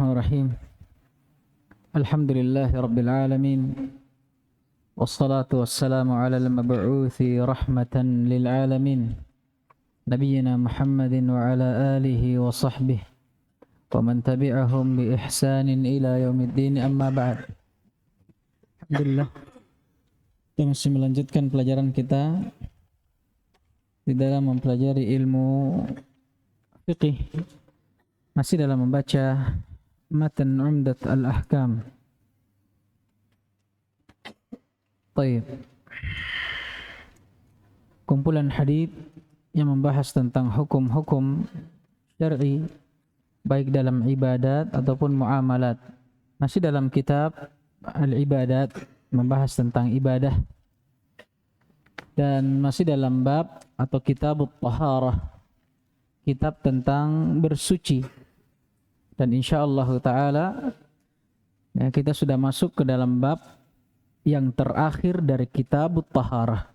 Bismillahirrahmanirrahim. Alhamdulillahi rabbil alamin. Wassalatu wassalamu ala al-mab'uthi rahmatan lil alamin. Nabiyyina Muhammadin wa ala alihi wa sahbihi wa man tabi'ahum bi ihsanin ila yaumiddin, amma ba'd. Alhamdulillah, kita masih melanjutkan pelajaran kita di dalam mempelajari ilmu fiqih, masih dalam membaca matan Umdat al-Ahkam. Baik. Kumpulan hadits yang membahas tentang hukum-hukum syar'i baik dalam ibadat ataupun muamalat. Masih dalam kitab Al-Ibadat, membahas tentang ibadah, dan masih dalam bab atau kitab At-Taharah, kitab tentang bersuci. Dan insyaallah ta'ala ya, kita sudah masuk ke dalam bab yang terakhir dari kitab At-Taharah.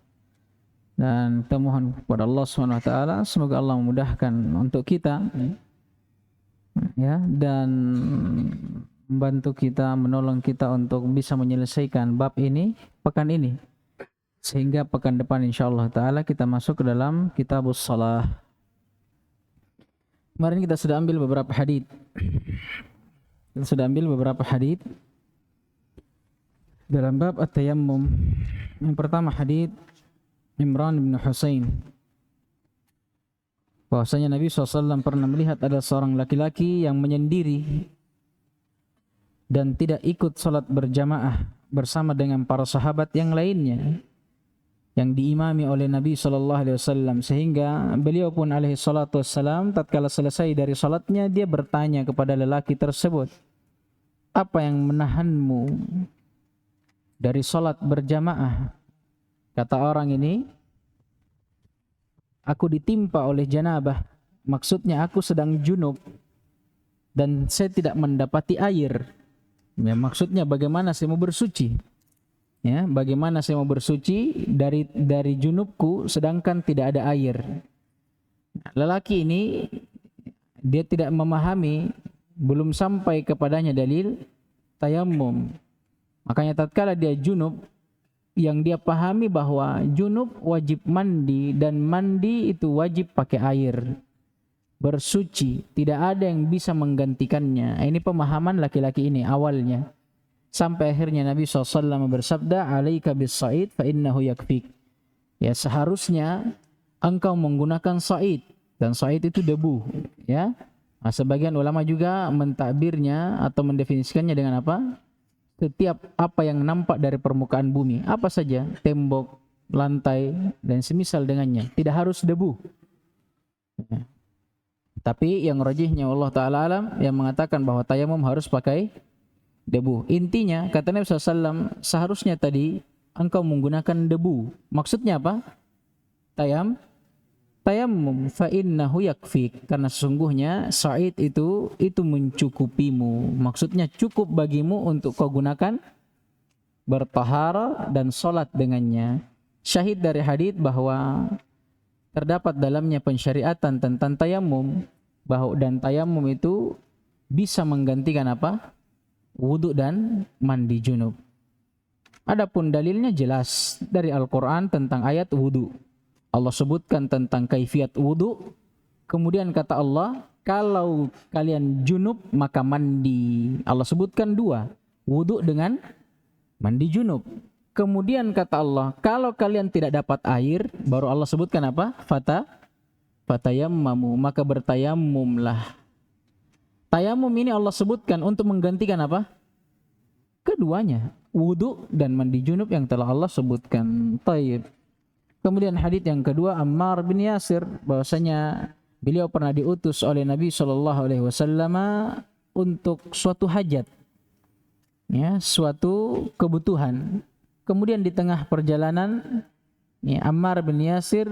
Dan kita mohon kepada Allah SWT semoga Allah memudahkan untuk kita ya, dan membantu kita, menolong kita untuk bisa menyelesaikan bab ini pekan ini, sehingga pekan depan insyaallah ta'ala kita masuk ke dalam kitabus shalah. Kemarin kita sudah ambil beberapa hadits. Dalam bab at-tayammum. Yang pertama hadits Imran bin Husain, bahwasanya Nabi SAW pernah melihat ada seorang laki-laki yang menyendiri dan tidak ikut salat berjamaah bersama dengan para sahabat yang lainnya yang diimami oleh Nabi SAW, sehingga beliau pun alaihi salatu wassalam tatkala selesai dari salatnya dia bertanya kepada lelaki tersebut, apa yang menahanmu dari salat berjamaah? Kata orang ini, aku ditimpa oleh janabah, maksudnya aku sedang junub dan saya tidak mendapati air. Ya, maksudnya bagaimana saya mau bersuci? Ya, bagaimana saya mau bersuci dari junubku sedangkan tidak ada air? Lelaki ini dia tidak memahami, belum sampai kepadanya dalil tayammum. Makanya tatkala dia junub, yang dia pahami bahwa junub wajib mandi dan mandi itu wajib pakai air. Bersuci, tidak ada yang bisa menggantikannya. Ini pemahaman laki-laki ini awalnya. Sampai akhirnya Nabi SAW bersabda, alaika bis-sa'id fa innahu yakfik. Ya, seharusnya engkau menggunakan sa'id, dan sa'id itu debu. Ya, nah, sebagian ulama juga mentakbirnya atau mendefinisikannya dengan apa? Setiap apa yang nampak dari permukaan bumi, apa saja, tembok, lantai, dan semisal dengannya, tidak harus debu. Ya. Tapi yang rajihnya Allah Ta'ala alam yang mengatakan bahwa tayamum harus pakai debu. Intinya kata Nabi SAW, seharusnya tadi engkau menggunakan debu. Maksudnya apa? Tayammum fa innahu yakfik, karena sesungguhnya sa'id itu mencukupimu. Maksudnya cukup bagimu untuk kau gunakan bertahara dan salat dengannya. Syahid dari hadits bahwa terdapat dalamnya pensyariatan tentang tayammum, bahwa dan tayammum itu bisa menggantikan apa? Wudu dan mandi junub. Adapun dalilnya jelas dari Al-Quran tentang ayat wudu. Allah sebutkan tentang kaifiat wudu. Kemudian kata Allah, kalau kalian junub maka mandi. Allah sebutkan dua, wudu dengan mandi junub. Kemudian kata Allah, kalau kalian tidak dapat air, baru Allah sebutkan apa? Fatayammamu, maka bertayamumlah. Tayamum ini Allah sebutkan untuk menggantikan apa? Keduanya, wudu dan mandi junub yang telah Allah sebutkan. Taib. Kemudian hadits yang kedua, Ammar bin Yasir, bahwasanya beliau pernah diutus oleh Nabi SAW untuk suatu hajat, ya, suatu kebutuhan. Kemudian di tengah perjalanan, ya, Ammar bin Yasir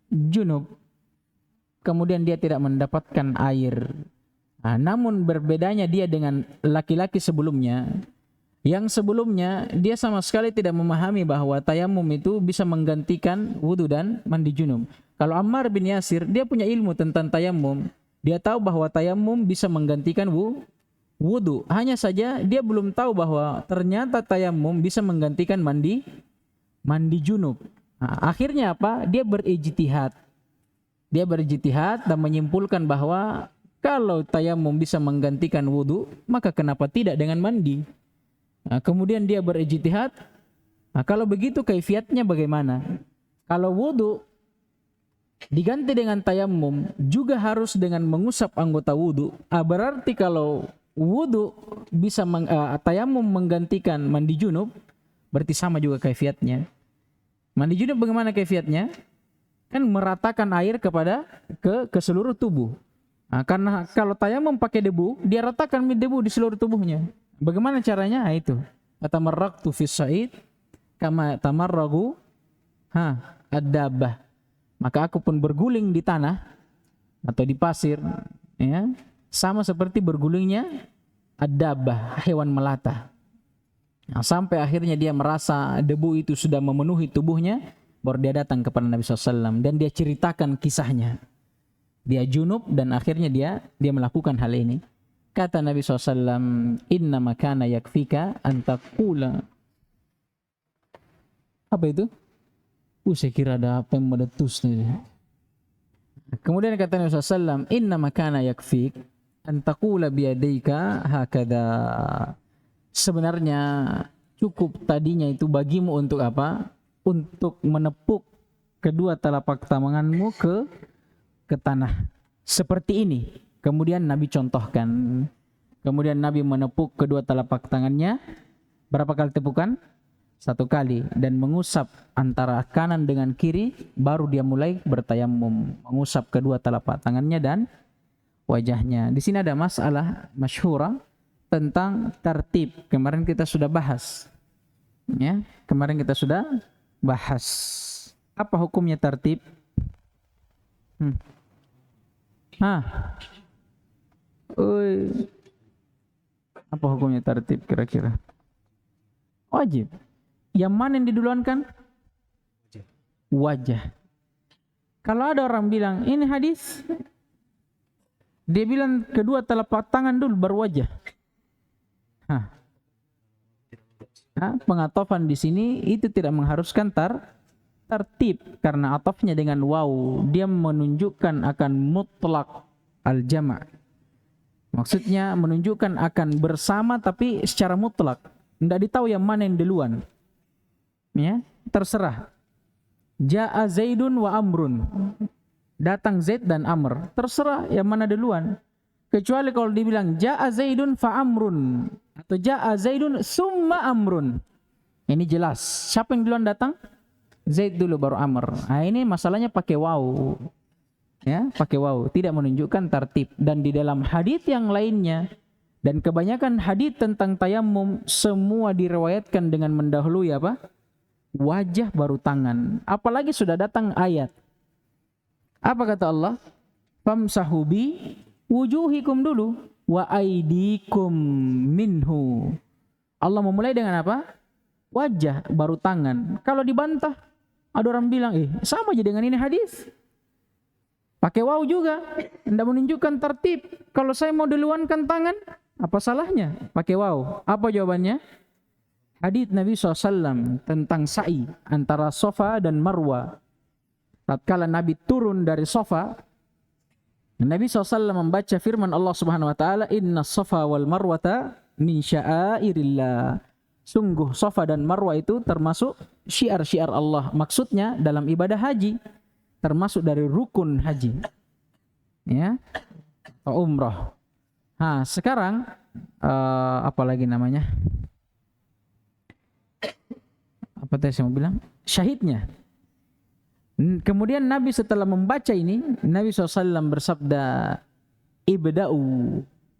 junub. Kemudian dia tidak mendapatkan air. Nah, namun berbedanya dia dengan laki-laki sebelumnya. Yang sebelumnya dia sama sekali tidak memahami bahwa tayamum itu bisa menggantikan wudu dan mandi junub. Kalau Ammar bin Yasir, dia punya ilmu tentang tayamum. Dia tahu bahwa tayamum bisa menggantikan wudu. Hanya saja dia belum tahu bahwa ternyata tayamum bisa menggantikan mandi junub. Nah, akhirnya apa? Dia berijtihad. Dia berijtihad dan menyimpulkan bahwa kalau tayamum bisa menggantikan wudu, maka kenapa tidak dengan mandi? Nah, kemudian dia berijtihad. Nah, kalau begitu kaifiatnya bagaimana? Kalau wudu diganti dengan tayamum juga harus dengan mengusap anggota wudu. Berarti kalau wudu bisa tayamum menggantikan mandi junub, berarti sama juga kaifiatnya. Mandi junub bagaimana kaifiatnya? Kan meratakan air ke seluruh tubuh. Nah, karena kalau tayamum pakai debu, dia ratakan debu di seluruh tubuhnya. Bagaimana caranya? Nah, itu. Atamarraqtu fis sa'id kama tamarragu ad-dabbah. Maka aku pun berguling di tanah atau di pasir, ya, sama seperti bergulingnya ad-dabbah, hewan melata. Nah, sampai akhirnya dia merasa debu itu sudah memenuhi tubuhnya, baru dia datang kepada Nabi SAW dan dia ceritakan kisahnya. Dia junub dan akhirnya dia melakukan hal ini. Kata Nabi SAW, inna makana yakfika antakula. Apa itu? Saya kira ada apa yang meletus nih. Kemudian kata Nabi SAW, inna makana yakfik antakula biyadaika hakada. Sebenarnya cukup tadinya itu bagimu untuk apa? Untuk menepuk kedua telapak tanganmu ke tanah. Seperti ini. Kemudian Nabi contohkan. Kemudian Nabi menepuk kedua telapak tangannya. Berapa kali tepukan? 1 kali. Dan mengusap antara kanan dengan kiri. Baru dia mulai bertayamum. Mengusap kedua telapak tangannya dan wajahnya. Di sini ada masalah masyhurah tentang tartib. Kemarin kita sudah bahas. Ya, kemarin kita sudah bahas. Apa hukumnya tartib? Apa hukumnya tartib kira-kira? Wajib. Yang mana yang diduluankan? Wajah. Kalau ada orang bilang ini hadis, dia bilang kedua telapak tangan dulu baru wajah. Pengatofan di sini itu tidak mengharuskan tartib karena atofnya dengan waw, dia menunjukkan akan mutlak al-jama'. Maksudnya menunjukkan akan bersama tapi secara mutlak. Tidak ditahu yang mana yang duluan. Ya, terserah. Ja'a Zaidun wa Amrun. Datang Zaid dan Amr. Terserah yang mana duluan. Kecuali kalau dibilang Ja'a Zaidun fa Amrun atau Ja'a Zaidun summa Amrun. Ini jelas. Siapa yang duluan datang? Zaid dulu baru Amr. Nah, ini masalahnya pakai waw. Ya, pakai waw, tidak menunjukkan tartib. Dan di dalam hadis yang lainnya dan kebanyakan hadis tentang tayamum semua diriwayatkan dengan mendahului apa? Wajah baru tangan. Apalagi sudah datang ayat. Apa kata Allah? Famsahu bi wujuhikum dulu wa aidikum minhu. Allah memulai dengan apa? Wajah baru tangan. Kalau dibantah, ada orang bilang, sama aja dengan ini hadis. Pakai waw juga, tidak menunjukkan tertib. Kalau saya mau duluankan tangan, apa salahnya? Pakai waw. Apa jawabannya? Hadis Nabi SAW tentang sa'i antara Safa dan Marwa. Tatkala Nabi turun dari Safa, Nabi SAW membaca firman Allah Subhanahu Wa Taala, Inna Safa wal Marwata min sya'airillah. Sungguh Safa dan Marwa itu termasuk syiar-syiar Allah. Maksudnya dalam ibadah haji, termasuk dari rukun haji, ya, atau umrah. Sekarang apa lagi namanya? Apa tadi saya mau bilang? Syahidnya. Kemudian Nabi setelah membaca ini, Nabi SAW bersabda, Ibda'u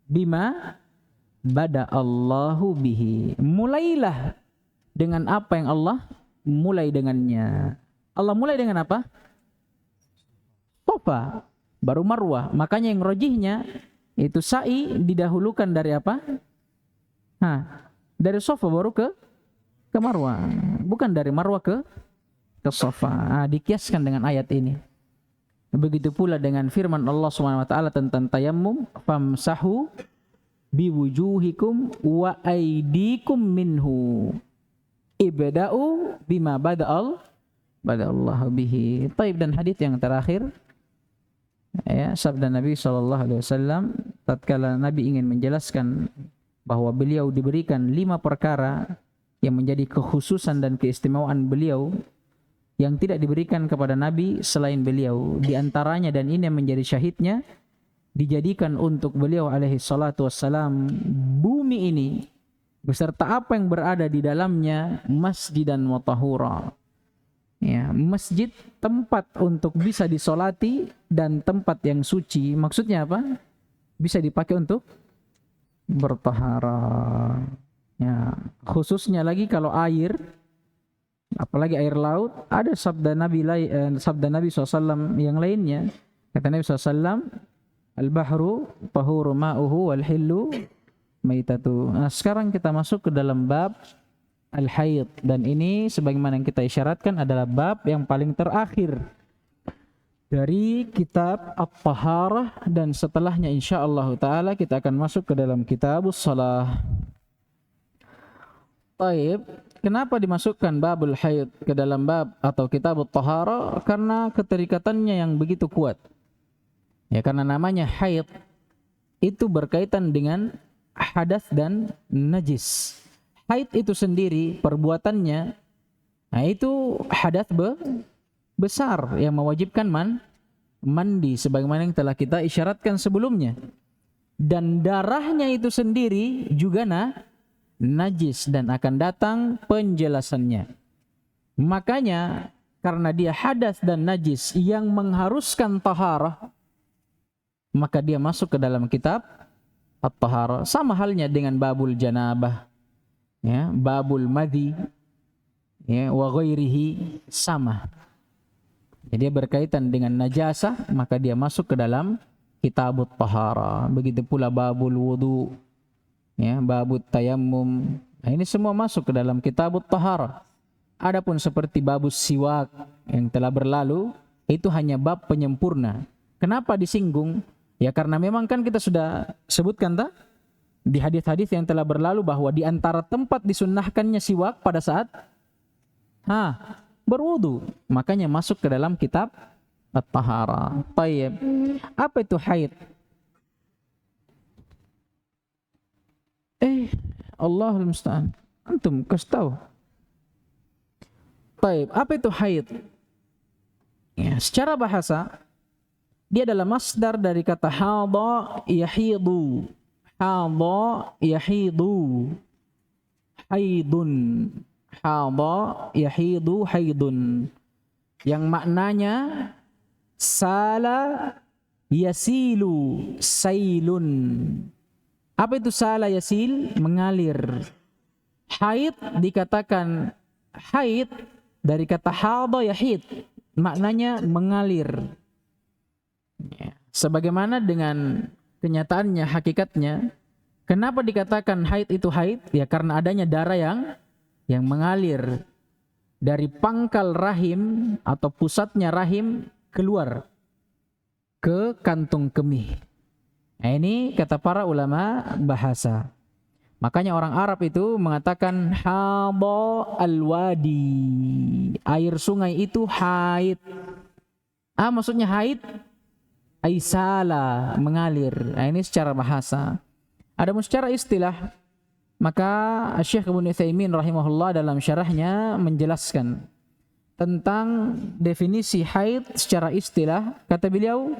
bima bada Allahu bihi. Mulailah dengan apa yang Allah mulai dengannya. Allah mulai dengan apa? Safa, baru Marwah. Makanya yang rojihnya itu sa'i didahulukan dari apa? Dari Safa baru ke Marwah. Bukan dari Marwah ke Safa. Dikiaskan dengan ayat ini. Begitu pula dengan firman Allah Subhanahu wa taala tentang tayammum, famsahu biwujuhikum wa aydikum minhu. Ibda'u bima bada'allahu bihi. Taib, dan hadis yang terakhir, ya, sabda Nabi SAW tatkala Nabi ingin menjelaskan bahwa beliau diberikan 5 perkara yang menjadi kekhususan dan keistimewaan beliau yang tidak diberikan kepada Nabi selain beliau. Di antaranya, dan ini yang menjadi syahidnya, dijadikan untuk beliau alaihi salatu wassalam bumi ini beserta apa yang berada di dalamnya masjidan wa tahura. Ya, masjid tempat untuk bisa disolati dan tempat yang suci. Maksudnya apa? Bisa dipakai untuk bertahara. Ya, khususnya lagi kalau air, apalagi air laut, ada sabda Nabi SAW yang lainnya. Kata Nabi SAW, al-bahru tahuru ma'uhu wal hillu maitatu. Nah, sekarang kita masuk ke dalam bab al-haid, dan ini sebagaimana yang kita isyaratkan adalah bab yang paling terakhir dari kitab At-Taharah, dan setelahnya insyaallah taala kita akan masuk ke dalam kitabus shalah. Taib, kenapa dimasukkan babul haid ke dalam bab atau kitabut taharah? Karena keterikatannya yang begitu kuat. Ya, karena namanya haid itu berkaitan dengan hadas dan najis. Haid itu sendiri perbuatannya, nah itu hadas besar yang mewajibkan mandi sebagaimana yang telah kita isyaratkan sebelumnya. Dan darahnya itu sendiri juga najis, dan akan datang penjelasannya. Makanya karena dia hadas dan najis yang mengharuskan taharah, maka dia masuk ke dalam kitab At-Taharah. Sama halnya dengan babul janabah, ya, babul madhi, ya, wa ghairihi, sama. Jadi dia berkaitan dengan najasah, maka dia masuk ke dalam kitabut taharah. Begitu pula babul wudu, ya, babut tayammum. Nah, ini semua masuk ke dalam kitabut taharah. Adapun seperti babus siwak yang telah berlalu, itu hanya bab penyempurna. Kenapa disinggung? Ya karena memang kan kita sudah sebutkan di hadis-hadis yang telah berlalu bahwa di antara tempat disunnahkannya siwak pada saat berwudu. Makanya masuk ke dalam kitab At-Taharah. Tayyib. Apa itu haid? Allahul musta'an. Antum kasih tahu. Tayyib. Apa itu haid? Ya, secara bahasa dia adalah masdar dari kata hadha yahidu. Hadha yahidu. Haidun. Hadha yahidu haidun. Yang maknanya sala yasilu sailun. Apa itu sala yasil? Mengalir. Haid dikatakan haid dari kata hadha yahid. Maknanya mengalir. Ya. Sebagaimana dengan kenyataannya, hakikatnya, kenapa dikatakan haid itu haid? Ya karena adanya darah yang mengalir dari pangkal rahim atau pusatnya rahim keluar ke kantung kemih. Nah, ini kata para ulama bahasa. Makanya orang Arab itu mengatakan hadha al-wadi. Air sungai itu haid. Maksudnya haid aisala, mengalir. Nah, ini secara bahasa. Adapun secara istilah, maka Syekh Ibnu Utsaimin rahimahullah dalam syarahnya menjelaskan tentang definisi haid secara istilah. Kata beliau,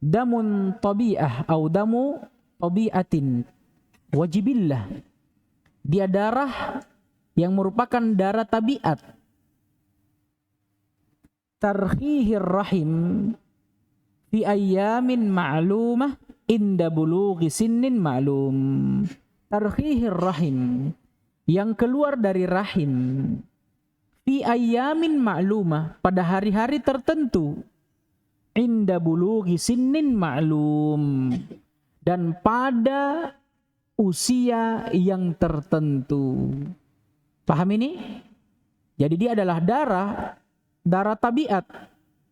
damun tabi'ah atau damu tabi'atin wajibillah. Dia darah yang merupakan darah tabiat. Tarkhihir rahim fi ayyamin ma'lumah inda bulughi sinnin ma'lum. Tarkhihir rahim, yang keluar dari rahim, fi ayyamin ma'lumah, pada hari-hari tertentu, inda bulughi sinnin ma'lum, dan pada usia yang tertentu. Paham ini? Jadi dia adalah darah tabiat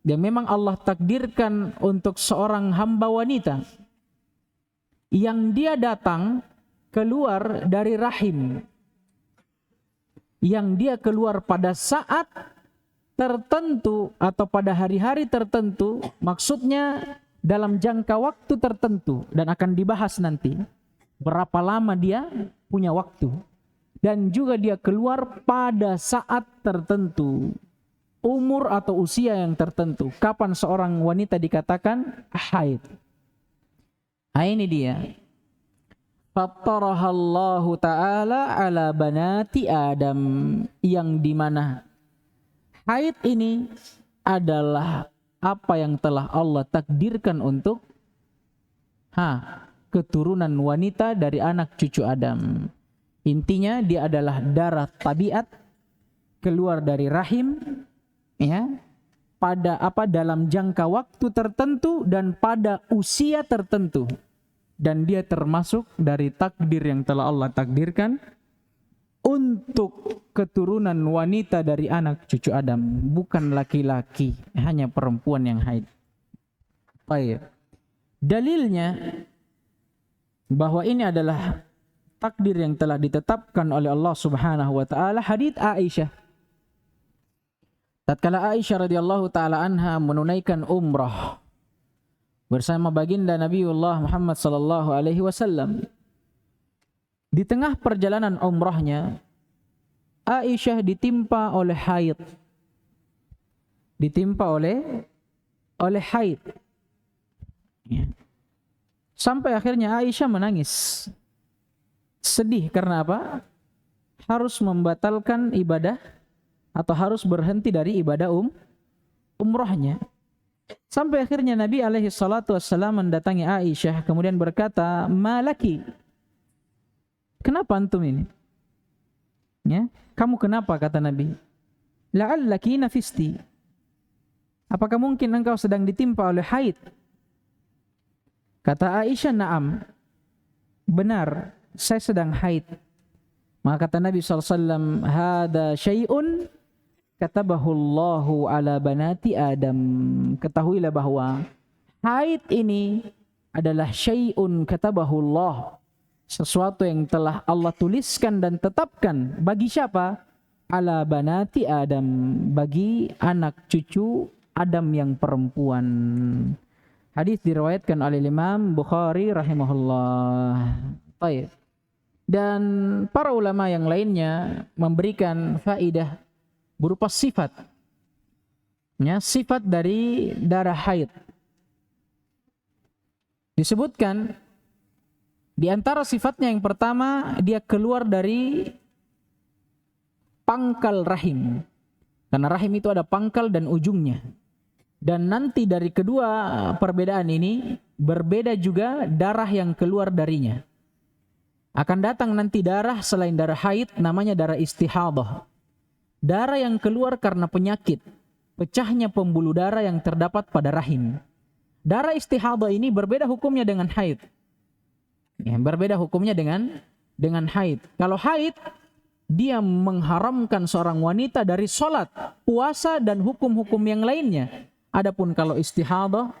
yang memang Allah takdirkan untuk seorang hamba wanita, yang dia datang keluar dari rahim, yang dia keluar pada saat tertentu atau pada hari-hari tertentu, maksudnya dalam jangka waktu tertentu, dan akan dibahas nanti berapa lama dia punya waktu, dan juga dia keluar pada saat tertentu, umur atau usia yang tertentu, kapan seorang wanita dikatakan haid. Ini dia, fattarahallahu ta'ala ala banati Adam, yang dimana haid ini adalah apa yang telah Allah takdirkan untuk keturunan wanita dari anak cucu Adam. Intinya dia adalah darah tabiat keluar dari rahim, ya, pada dalam jangka waktu tertentu dan pada usia tertentu. Dan dia termasuk dari takdir yang telah Allah takdirkan untuk keturunan wanita dari anak cucu Adam, bukan laki-laki, hanya perempuan yang haid. Baik. Dalilnya bahwa ini adalah takdir yang telah ditetapkan oleh Allah Subhanahu wa taala, hadits Aisyah. Tatkala Aisyah radhiyallahu taala anha menunaikan umrah bersama baginda Nabiullah Muhammad sallallahu alaihi wasallam, di tengah perjalanan umrahnya Aisyah ditimpa oleh haid. Ditimpa oleh haid. Ya. Sampai akhirnya Aisyah menangis. Sedih karena apa? Harus membatalkan ibadah atau harus berhenti dari ibadah umrahnya. Sampai akhirnya Nabi alaihi salatu wassalam mendatangi Aisyah kemudian berkata, "Malaki? Kenapa antum ini?" Ya, kamu kenapa, kata Nabi? "La'allaki nafisti." Apakah mungkin engkau sedang ditimpa oleh haid? Kata Aisyah, "Na'am." Benar, saya sedang haid. Maka kata Nabi SAW, "Hada syai'un katabahu Allahu ala banati Adam." Ketahuilah bahwa haid ini adalah syai'un katabahu Allah, sesuatu yang telah Allah tuliskan dan tetapkan bagi siapa? Ala banati Adam, bagi anak cucu Adam yang perempuan. Hadis diriwayatkan oleh Imam Bukhari rahimahullah. Baik. Dan para ulama yang lainnya memberikan faidah berupa sifat. Ya, sifat dari darah haid. Disebutkan di antara sifatnya yang pertama, dia keluar dari pangkal rahim. Karena rahim itu ada pangkal dan ujungnya. Dan nanti dari kedua perbedaan ini, berbeda juga darah yang keluar darinya. Akan datang nanti darah selain darah haid, namanya darah istihadah. Darah yang keluar karena penyakit, pecahnya pembuluh darah yang terdapat pada rahim. Darah istihadah ini berbeda hukumnya dengan haid. Ya, berbeda hukumnya dengan haid. Kalau haid, dia mengharamkan seorang wanita dari sholat, puasa, dan hukum-hukum yang lainnya. Adapun kalau istihadah,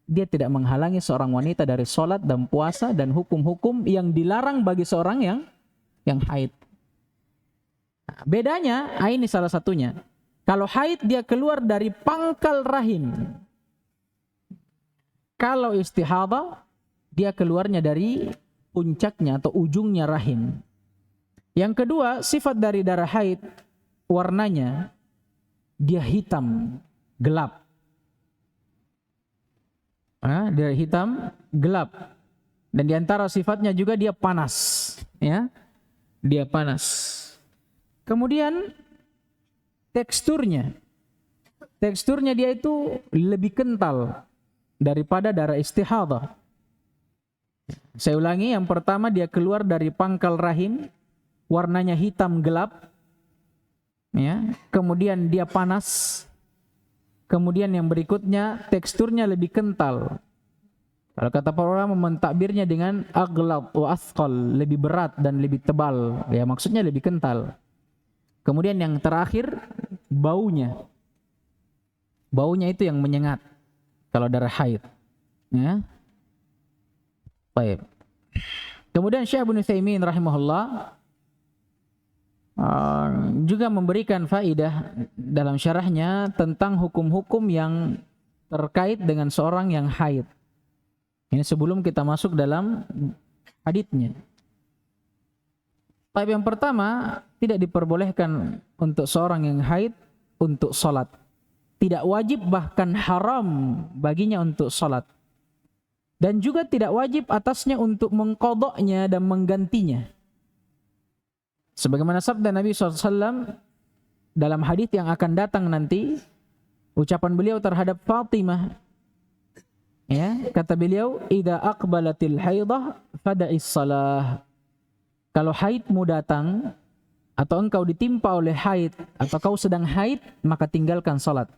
dia tidak menghalangi seorang wanita dari sholat dan puasa dan hukum-hukum yang dilarang bagi seorang yang haid. Nah, bedanya, ini salah satunya. Kalau haid, dia keluar dari pangkal rahim. Kalau istihadah, dia keluarnya dari puncaknya atau ujungnya rahim. Yang kedua, sifat dari darah haid, warnanya dia hitam, gelap. Dia hitam, gelap. Dan di antara sifatnya juga dia panas, ya. Dia panas. Kemudian teksturnya dia itu lebih kental daripada darah istihadah. Saya ulangi, yang pertama dia keluar dari pangkal rahim, warnanya hitam gelap, ya. Kemudian dia panas. Kemudian yang berikutnya teksturnya lebih kental. Kalau kata para ulama mentakbirnya dengan aghlab wa athqal, lebih berat dan lebih tebal. Ya, maksudnya lebih kental. Kemudian yang terakhir baunya. Baunya itu yang menyengat kalau darah haid. Ya. Baik. Kemudian Syekh Ibnu Utsaimin rahimahullah juga memberikan faidah dalam syarahnya tentang hukum-hukum yang terkait dengan seorang yang haid. Ini sebelum kita masuk dalam haditsnya. Tapi yang pertama, tidak diperbolehkan untuk seorang yang haid untuk salat. Tidak wajib, bahkan haram baginya untuk salat. Dan juga tidak wajib atasnya untuk mengqadha'nya dan menggantinya. Sebagaimana sabda Nabi SAW dalam hadis yang akan datang nanti, ucapan beliau terhadap Fatimah, ya, kata beliau, "Idza aqbalatil haidah fada'is salah." Kalau haidmu datang atau engkau ditimpa oleh haid atau kau sedang haid, maka tinggalkan salat.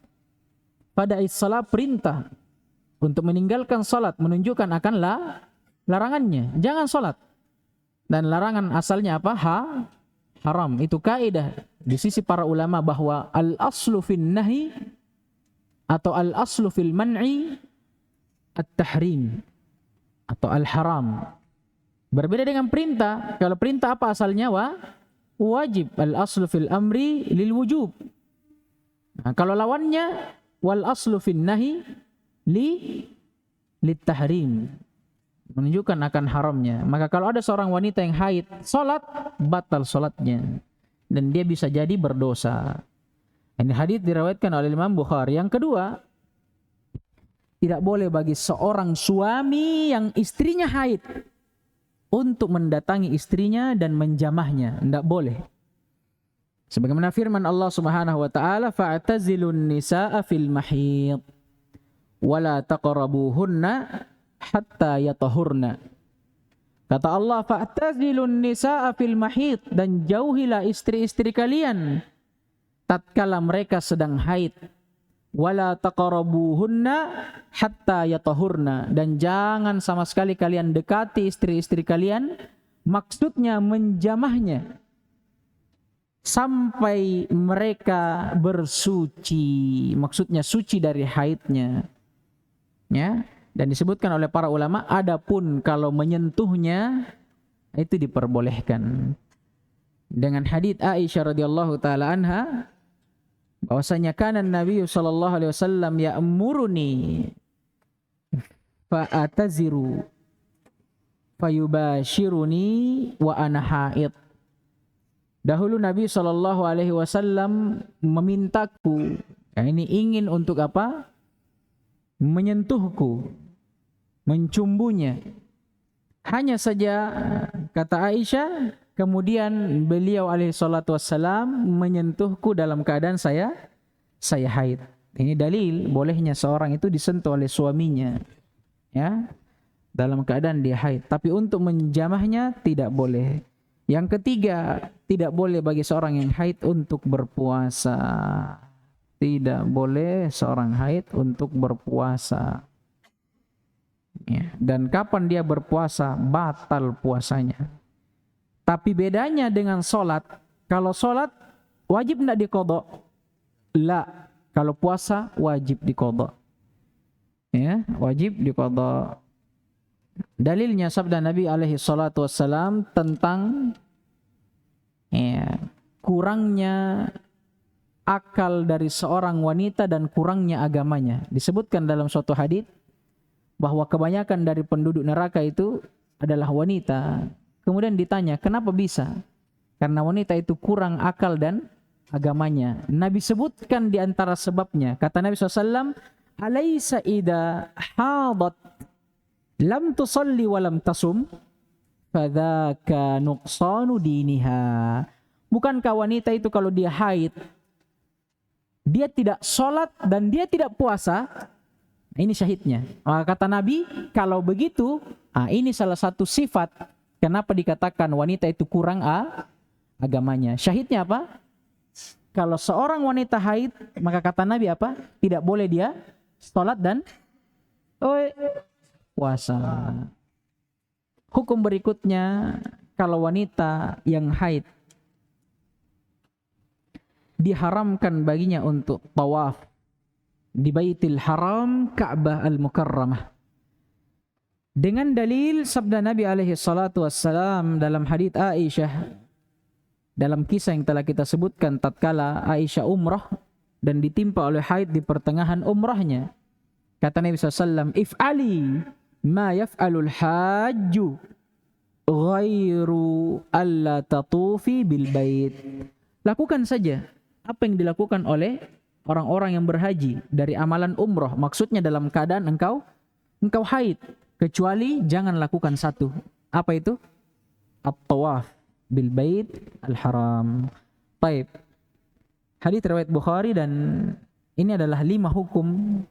Fada'is salah, perintah untuk meninggalkan salat, menunjukkan akan larangannya, jangan salat. Dan larangan asalnya apa? Haram. Itu kaidah di sisi para ulama bahwa al-aslu fin nahi atau al-aslu fil man'i at-tahrim atau al-haram. Berbeda dengan perintah. Kalau perintah apa asalnya? Wajib. Al-aslu fil amri lil wujub. Nah, kalau lawannya wal aslu fin nahi lit tahrim, menunjukkan akan haramnya. Maka kalau ada seorang wanita yang haid, salat, batal salatnya dan dia bisa jadi berdosa. Ini hadis diriwayatkan oleh Imam Bukhari. Yang kedua, tidak boleh bagi seorang suami yang istrinya haid untuk mendatangi istrinya dan menjamahnya. Tidak boleh. Sebagaimana firman Allah Subhanahu wa taala, "Fa'tazilun nisaa fil mahid wa la taqrabuhunna hatta yatahurna." Kata Allah, "Fa'tazilun nisaa fil mahid," dan jauhilah istri-istri kalian tatkala mereka sedang haid. Wala taqrabuhunna hatta yatahurna, dan jangan sama sekali kalian dekati istri-istri kalian, maksudnya menjamahnya, sampai mereka bersuci, maksudnya suci dari haidnya. Ya, dan disebutkan oleh para ulama, adapun kalau menyentuhnya itu diperbolehkan. Dengan hadits Aisyah radhiyallahu taala anha, bahwasanya kana Nabi sallallahu alaihi wasallam ya'muruni fa ataziru fayubashiruni wa ana haid. Dahulu Nabi sallallahu alaihi wasallam memintaku, ya, ini ingin untuk apa? Menyentuhku, mencumbunya. Hanya saja, kata Aisyah, kemudian beliau alaihi salatu wassalam menyentuhku dalam keadaan saya haid. Ini dalil bolehnya seorang itu disentuh oleh suaminya, ya, dalam keadaan dia haid. Tapi untuk menjamahnya tidak boleh. Yang ketiga, tidak boleh bagi seorang yang haid untuk berpuasa. Tidak boleh seorang haid untuk berpuasa. Ya, dan kapan dia berpuasa, batal puasanya. Tapi bedanya dengan sholat, kalau sholat wajib tidak diqadha? La. Kalau puasa wajib diqadha. Ya, wajib diqadha. Dalilnya sabda Nabi alaihi salatu wassalam tentang, ya, kurangnya akal dari seorang wanita dan kurangnya agamanya. Disebutkan dalam suatu hadis bahwa kebanyakan dari penduduk neraka itu adalah wanita. Kemudian ditanya, kenapa bisa? Karena wanita itu kurang akal dan agamanya. Nabi sebutkan di antara sebabnya. Kata Nabi SAW, "Alaysa idha hadat lam tusalli wa lam tasum, fadhaka nuqsanu diniha." Bukankah wanita itu kalau dia haid, dia tidak sholat dan dia tidak puasa? Ini syahidnya. Maka kata Nabi, kalau begitu, ini salah satu sifat kenapa dikatakan wanita itu kurang agamanya. Syahidnya apa? Kalau seorang wanita haid, maka kata Nabi apa? Tidak boleh dia sholat dan puasa. Hukum berikutnya, kalau wanita yang haid, diharamkan baginya untuk tawaf di Baitul Haram, Ka'bah Al-Mukarramah. Dengan dalil sabda Nabi alaihi salatu wassalam dalam hadits Aisyah, dalam kisah yang telah kita sebutkan tatkala Aisyah umrah dan ditimpa oleh haid di pertengahan umrahnya. Kata Nabi SAW, if'ali ma yaf'alul hajju ghairu alla tatufi bil bait. Lakukan saja apa yang dilakukan oleh orang-orang yang berhaji dari amalan umrah. Maksudnya dalam keadaan engkau haid, kecuali jangan lakukan satu. Apa itu? At-tawaf bil bait al-haram. Baik. Hadits riwayat Bukhari, dan ini adalah 5 hukum,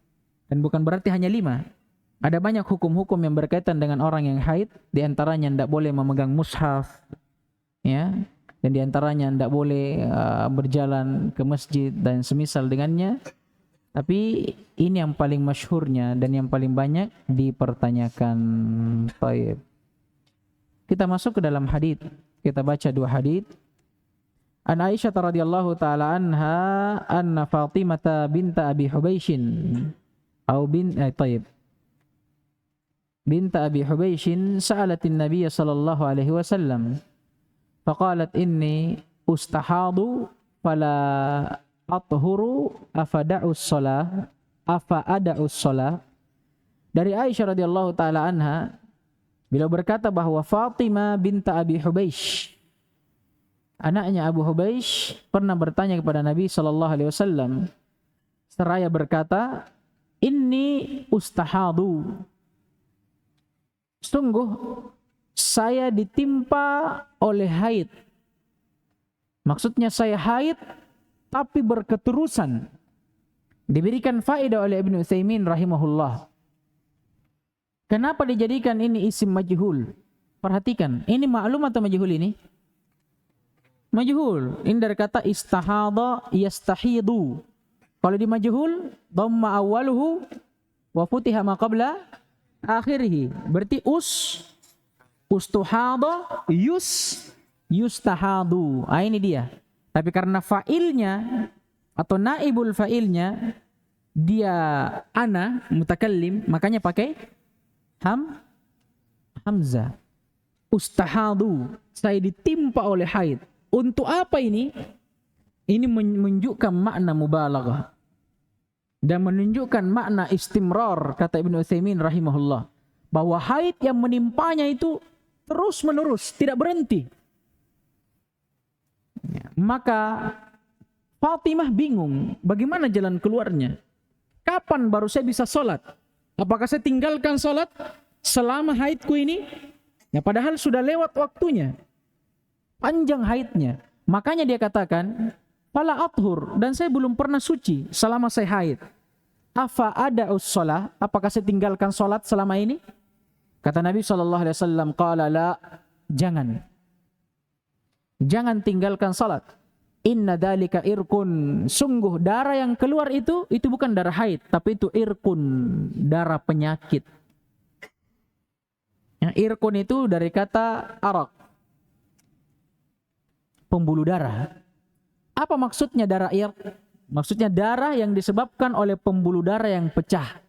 dan bukan berarti hanya 5. Ada banyak hukum-hukum yang berkaitan dengan orang yang haid. Di antaranya tidak boleh memegang mushaf, ya, dan di antaranya tidak boleh berjalan ke masjid dan semisal dengannya. Tapi ini yang paling masyhurnya dan yang paling banyak dipertanyakan. Baik. Kita masuk ke dalam hadits. Kita baca 2 hadits. An Aisyah radhiyallahu taala anha anna Fatimah binta Abi Hubaishin binta Abi Hubaishin sa'alatin Nabiy sallallahu alaihi wasallam faqalat inni ustahadu fala athuru afada'us shalah. Dari Aisyah radhiyallahu taala anha, beliau berkata bahwa Fatimah binta Abi Hubaish, anaknya Abu Hubaish, pernah bertanya kepada Nabi SAW seraya berkata, inni ustahadu, sungguh saya ditimpa oleh haid. Maksudnya saya haid tapi berketerusan. Diberikan faedah oleh Ibnu Utsaimin rahimahullah. Kenapa dijadikan ini isim majhul? Perhatikan, ini maklum atau majhul ini? Majhul. Ini dari kata istahadha yastahidu. Kalau di majhul, dhamma awwaluhu wa futiha ma qabla akhirih. Berarti ustuhadha yustahadu. Ini dia. Tapi karena fa'ilnya atau naibul fa'ilnya dia ana mutakallim, makanya pakai hamzah. Ustahadu, saya ditimpa oleh haid. Untuk apa ini? Ini menunjukkan makna mubalaghah dan menunjukkan makna istimrar, kata Ibnu Utsaimin rahimahullah, bahwa haid yang menimpanya itu terus menerus, tidak berhenti. Maka Fatimah bingung bagaimana jalan keluarnya. Kapan baru saya bisa sholat? Apakah saya tinggalkan sholat selama haidku ini? Ya, padahal sudah lewat waktunya, panjang haidnya. Makanya dia katakan, fala athur, dan saya belum pernah suci selama saya haid. Afa ada'us shalah, apakah saya tinggalkan sholat selama ini? Kata Nabi SAW, qala la, jangan tinggalkan sholat. Inna dalika irkun, sungguh darah yang keluar itu bukan darah haid, tapi itu irkun, darah penyakit. Yang irkun itu dari kata arak, pembuluh darah. Apa maksudnya darah irk? Maksudnya darah yang disebabkan oleh pembuluh darah yang pecah.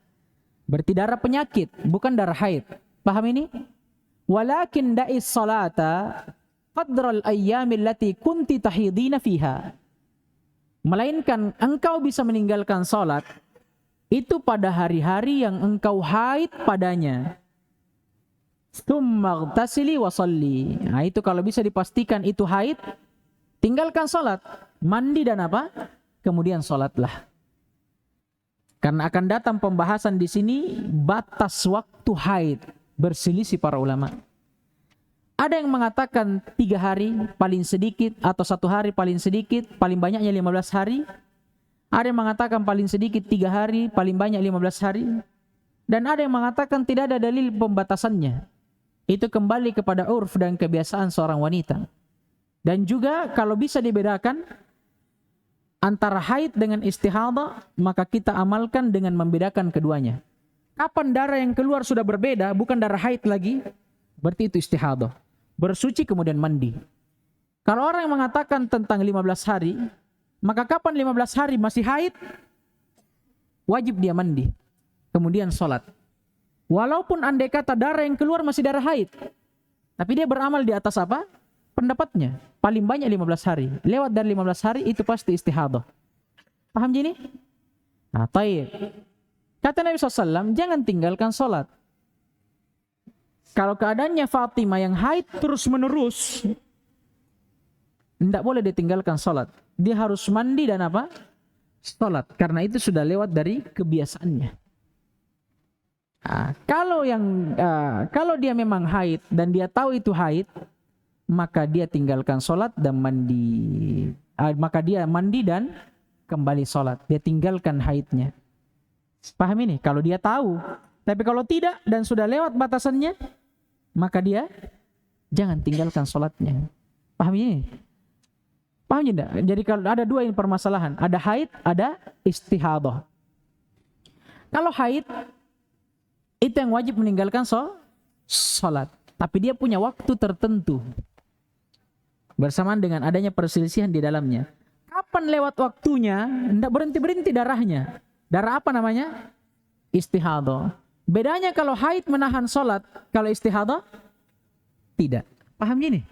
Berarti darah penyakit, bukan darah haid. Paham ini? Walakin da'is salata qadral ayyamil lati kunti tahidina fiha. Melainkan engkau bisa meninggalkan salat itu pada hari-hari yang engkau haid padanya. Tsumma ightasili wa shalli. Nah, itu kalau bisa dipastikan itu haid, tinggalkan salat, mandi dan apa? Kemudian salatlah. Karena akan datang pembahasan di sini batas waktu haid, berselisih para ulama. Ada yang mengatakan 3 hari paling sedikit, atau 1 hari paling sedikit, paling banyaknya 15 hari. Ada yang mengatakan paling sedikit 3 hari, paling banyak 15 hari. Dan ada yang mengatakan tidak ada dalil pembatasannya. Itu kembali kepada urf dan kebiasaan seorang wanita. Dan juga kalau bisa dibedakan antara haid dengan istihadah, maka kita amalkan dengan membedakan keduanya. Kapan darah yang keluar sudah berbeda, bukan darah haid lagi, berarti itu istihadah. Bersuci kemudian mandi. Kalau orang yang mengatakan tentang 15 hari, maka kapan 15 hari masih haid, wajib dia mandi, kemudian sholat. Walaupun andai kata darah yang keluar masih darah haid, tapi dia beramal di atas apa? Pendapatnya. Paling banyak 15 hari. Lewat dari 15 hari itu pasti istihadah. Paham gini? Nah, taib. Kata Nabi SAW, jangan tinggalkan sholat. Kalau keadaannya Fatimah yang haid terus menerus, tidak boleh ditinggalkan sholat. Dia harus mandi dan apa? Sholat. Karena itu sudah lewat dari kebiasaannya. Nah, kalau dia memang haid dan dia tahu itu haid, maka dia tinggalkan sholat dan mandi. Maka dia mandi dan kembali sholat. Dia tinggalkan haidnya. Paham ini? Kalau dia tahu. Tapi kalau tidak dan sudah lewat batasannya, maka dia jangan tinggalkan sholatnya. Paham ini? Paham tidak? Jadi kalau ada dua ini permasalahan. Ada haid, ada istihadah. Kalau haid, itu yang wajib meninggalkan sholat. Tapi dia punya waktu tertentu. Bersamaan dengan adanya perselisihan di dalamnya. Kapan lewat waktunya, tidak berhenti-berhenti darahnya. Darah apa namanya? Istihadah. Bedanya kalau haid menahan sholat, kalau istihadah tidak. Paham gini?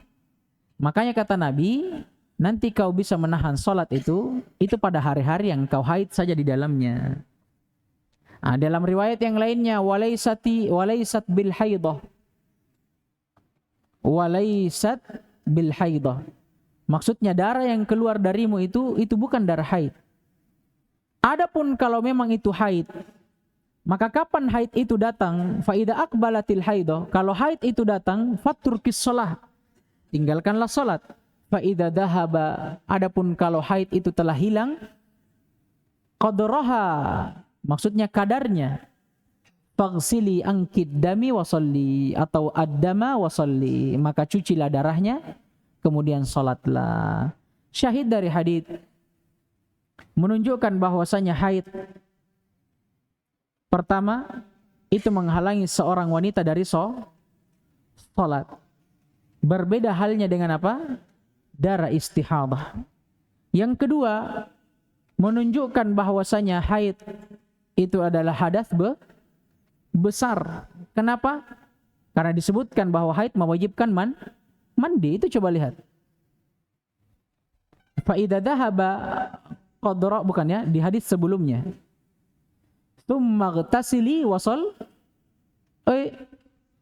Makanya kata Nabi, nanti kau bisa menahan sholat itu pada hari-hari yang kau haid saja di dalamnya. Nah, dalam riwayat yang lainnya, walaysat bil haidah. Walaysat bil haidah. Maksudnya darah yang keluar darimu itu bukan darah haid. Adapun kalau memang itu haid, maka kapan haid itu datang? Fa idza aqbalatil haidah. Kalau haid itu datang, faturkis shalah. Tinggalkanlah salat. Fa idza dhahaba. Adapun kalau haid itu telah hilang, qadraha. Maksudnya kadarnya. Faghsili ankid dami wa shalli atau ad-dama wa shalli. Maka cucilah darahnya, kemudian salatlah. Syahid dari hadis menunjukkan bahwasanya haid pertama itu menghalangi seorang wanita dari salat. Berbeda halnya dengan apa? Darah istihadah. Yang kedua, menunjukkan bahwasanya haid itu adalah hadas besar. Kenapa? Karena disebutkan bahwa haid mewajibkan mandi. Itu coba lihat. Fa idza dhahaba qadra, bukan ya, di hadis sebelumnya. Tsumma ghtasili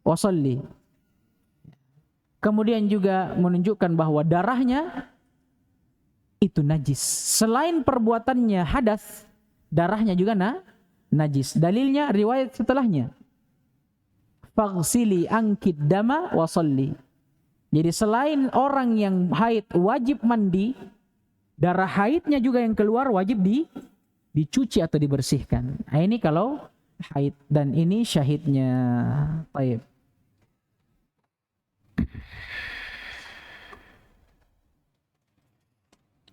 wasalli. Kemudian juga menunjukkan bahwa darahnya itu najis. Selain perbuatannya hadas, darahnya juga najis. Dalilnya riwayat setelahnya. Faghsili ankid dama wasalli. Jadi selain orang yang haid wajib mandi, darah haidnya juga yang keluar wajib dicuci atau dibersihkan. Nah, ini kalau haid dan ini syahidnya. Baik.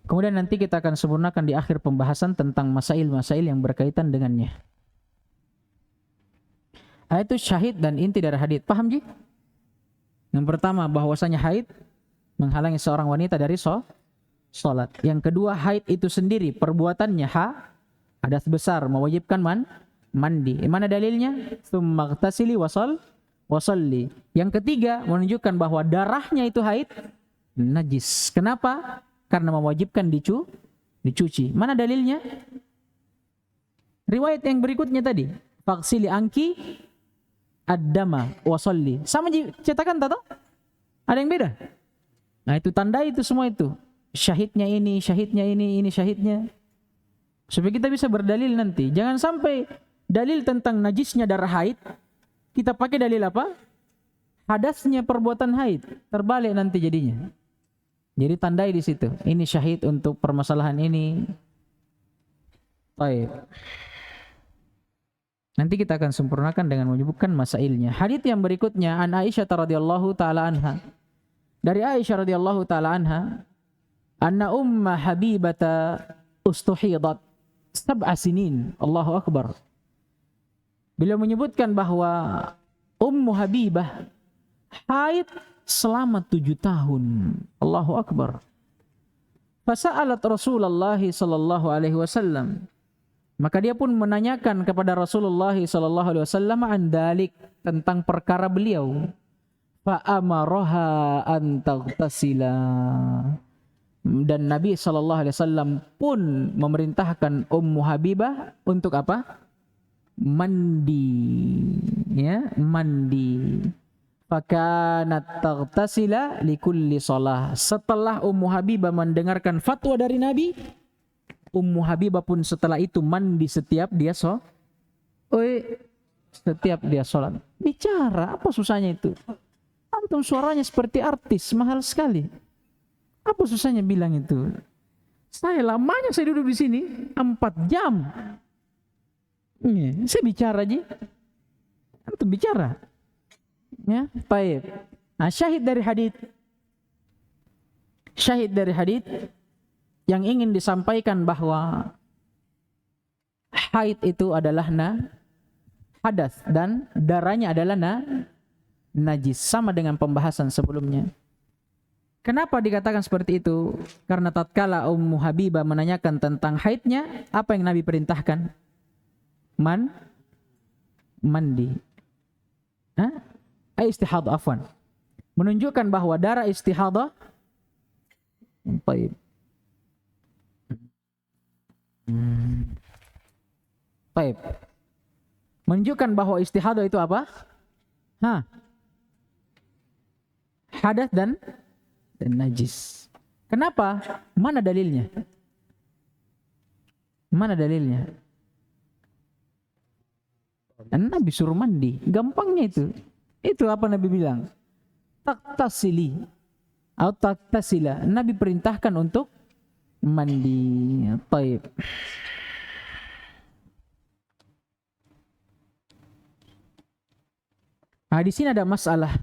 Kemudian nanti kita akan sempurnakan di akhir pembahasan tentang masail-masail yang berkaitan dengannya. Itu syahid dan inti dari hadis. Paham Ji? Yang pertama bahwasanya haid menghalangi seorang wanita dari salat. Yang kedua, haid itu sendiri perbuatannya hadas besar mewajibkan mandi. Mana dalilnya? Tsumma ghtasili wasalli. Yang ketiga, menunjukkan bahwa darahnya itu haid najis. Kenapa? Karena mewajibkan dicuci. Mana dalilnya? Riwayat yang berikutnya tadi. Faghsili anki ad-dama wasalli. Sama cetakan tak tahu? Ada yang beda? Nah, itu tanda itu semua itu. Syahidnya ini syahidnya. Supaya kita bisa berdalil nanti. Jangan sampai dalil tentang najisnya darah haid, kita pakai dalil apa? Hadasnya perbuatan haid. Terbalik nanti jadinya. Jadi tandai di situ. Ini syahid untuk permasalahan ini. Baik. Nanti kita akan sempurnakan dengan menyebutkan masailnya. Hadits yang berikutnya an Aisyah radhiyallahu taala anha. Dari Aisyah radhiyallahu taala anha, anna umma Habibata ustuhidat 7 sinin. Allahu akbar. Beliau menyebutkan bahwa Ummu Habibah haid selama 7 tahun. Allahu akbar. Fasa'alat Rasulullah sallallahu alaihi wasallam. Maka dia pun menanyakan kepada Rasulullah sallallahu alaihi wasallam andalik, tentang perkara beliau. Fa amaraha an taghtasila. Dan Nabi sallallahu alaihi wasallam pun memerintahkan Ummu Habibah untuk apa? Mandi, ya, mandi. Fakanat taghtasila likulli shalah. Setelah Ummu Habibah mendengarkan fatwa dari Nabi, Ummu Habibah pun setelah itu mandi setiap dia setiap dia sholat. Bicara, apa susahnya itu? Antum suaranya seperti artis, mahal sekali. Apa susahnya bilang itu? Lamanya saya duduk di sini 4 jam. Saya bicara aja. Antum bicara. Ya, baik. Nah, syahid dari hadits yang ingin disampaikan bahwa haid itu adalah hadas dan darahnya adalah najis, sama dengan pembahasan sebelumnya. Kenapa dikatakan seperti itu? Karena tatkala Ummu Habibah menanyakan tentang haidnya, apa yang Nabi perintahkan? Mandi. Istihadah, afwan. Menunjukkan bahwa darah istihadah baik. Baik. Menunjukkan bahwa istihadah itu apa? Hadas dan najis. Kenapa? Mana dalilnya? Nabi suruh mandi. Gampangnya itu. Itu apa Nabi bilang? Taktasili atau taktasila. Nabi perintahkan untuk mandi. Baik. Nah, di sini ada masalah.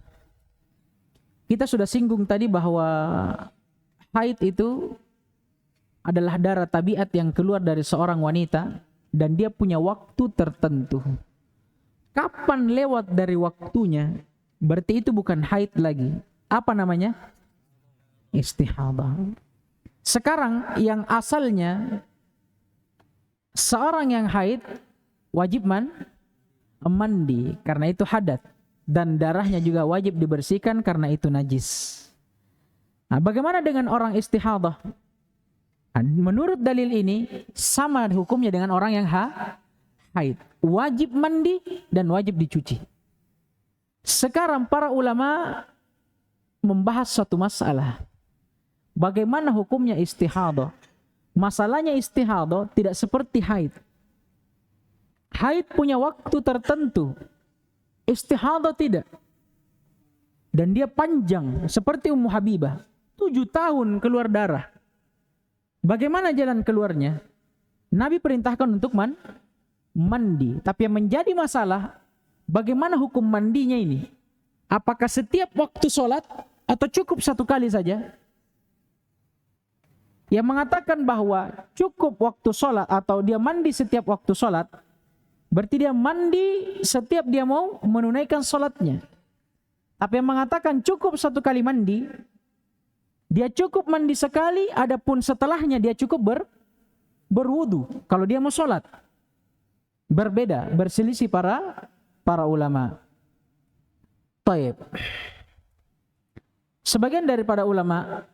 Kita sudah singgung tadi bahwa haid itu adalah darah tabiat yang keluar dari seorang wanita dan dia punya waktu tertentu. Kapan lewat dari waktunya, berarti itu bukan haid lagi. Apa namanya? Istihadah. Sekarang yang asalnya seorang yang haid wajib mandi karena itu hadas. Dan darahnya juga wajib dibersihkan karena itu najis. Nah, bagaimana dengan orang istihadah? Nah, menurut dalil ini sama hukumnya dengan orang yang haid. Wajib mandi dan wajib dicuci. Sekarang para ulama membahas suatu masalah. Bagaimana hukumnya istihadah? Masalahnya istihadah tidak seperti haid. Haid punya waktu tertentu. Istihadah tidak. Dan dia panjang seperti Ummu Habibah. 7 tahun keluar darah. Bagaimana jalan keluarnya? Nabi perintahkan untuk mandi. Tapi yang menjadi masalah, bagaimana hukum mandinya ini? Apakah setiap waktu sholat atau cukup 1 kali saja? Yang mengatakan bahwa cukup waktu sholat atau dia mandi setiap waktu sholat, berarti dia mandi setiap dia mau menunaikan sholatnya. Tapi yang mengatakan cukup 1 kali mandi, dia cukup mandi sekali, adapun setelahnya dia cukup berwudu kalau dia mau sholat. Berbeda, berselisih para ulama. Taib. Sebagian daripada ulama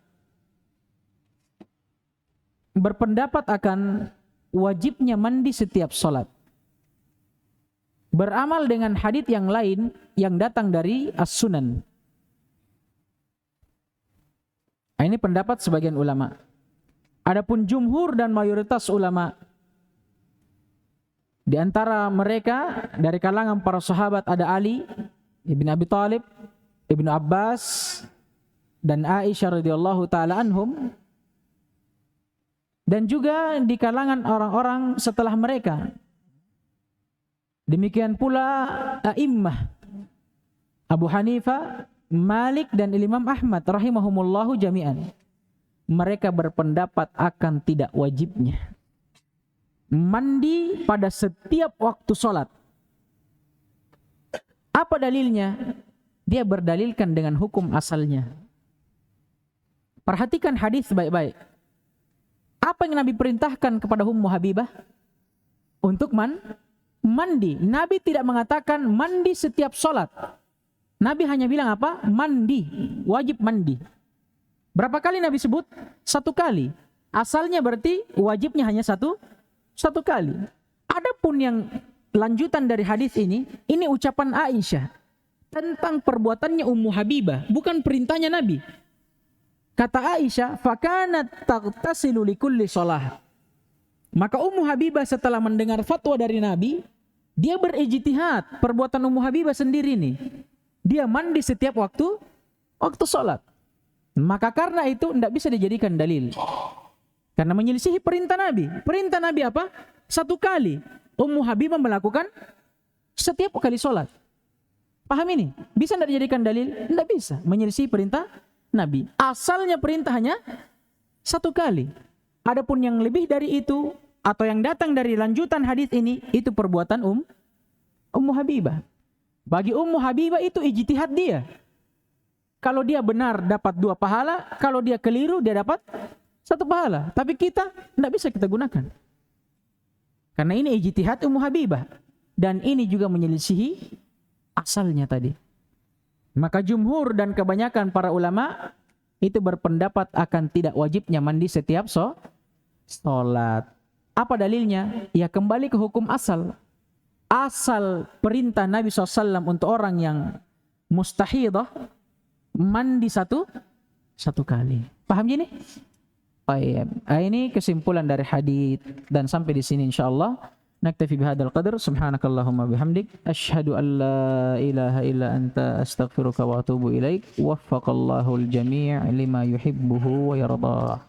berpendapat akan wajibnya mandi setiap sholat. Beramal dengan hadits yang lain yang datang dari As-Sunan. Nah, ini pendapat sebagian ulama. Adapun jumhur dan mayoritas ulama, di antara mereka dari kalangan para sahabat ada Ali ibn Abi Thalib, Ibnu Abbas, dan Aisyah radhiyallahu taala anhum, dan juga di kalangan orang-orang setelah mereka. Demikian pula a'immah Abu Hanifah, Malik, dan Imam Ahmad rahimahumullahu jami'an. Mereka berpendapat akan tidak wajibnya mandi pada setiap waktu sholat. Apa dalilnya? Dia berdalilkan dengan hukum asalnya. Perhatikan hadis baik-baik. Apa yang Nabi perintahkan kepada Ummu Habibah? untuk mandi. Nabi tidak mengatakan mandi setiap sholat. Nabi hanya bilang apa? Mandi, wajib mandi. Berapa kali Nabi sebut? 1 kali. Asalnya berarti wajibnya hanya satu kali. Adapun yang lanjutan dari hadis ini ucapan Aisyah tentang perbuatannya Ummu Habibah, bukan perintahnya Nabi. Kata Aisyah, "Fakanat taghtasilu likulli shalah." Maka Ummu Habibah setelah mendengar fatwa dari Nabi, dia berijtihad. Perbuatan Ummu Habibah sendiri nih, dia mandi setiap waktu sholat. Maka karena itu tidak bisa dijadikan dalil. Karena menyelisihi perintah Nabi. Perintah Nabi apa? 1 kali. Ummu Habibah melakukan setiap kali sholat. Paham ini? Bisa tidak dijadikan dalil? Tidak bisa. Menyelisihi perintah Nabi. Asalnya perintah hanya 1 kali. Adapun yang lebih dari itu, atau yang datang dari lanjutan hadis ini, itu perbuatan Ummu Habibah. Bagi Ummu Habibah itu ijtihad dia. Kalau dia benar dapat 2 pahala, kalau dia keliru dia dapat 1 pahala. Tapi kita tidak bisa kita gunakan. Karena ini ijtihad Ummu Habibah. Dan ini juga menyelisihi asalnya tadi. Maka jumhur dan kebanyakan para ulama itu berpendapat akan tidak wajibnya mandi setiap sholat. Apa dalilnya? Ya kembali ke hukum asal. Asal perintah Nabi SAW untuk orang yang mustahidah mandi satu kali. Paham gini? Baik. Ini kesimpulan dari hadis, dan sampai di sini insyaallah naktafi bihadzal qadar. Subhanakallahumma bihamdik asyhadu an la ilaha illa anta astaghfiruka wa atubu ilaik. Waffaqallahu al-jami' lima yuhibbuhu wa yardah.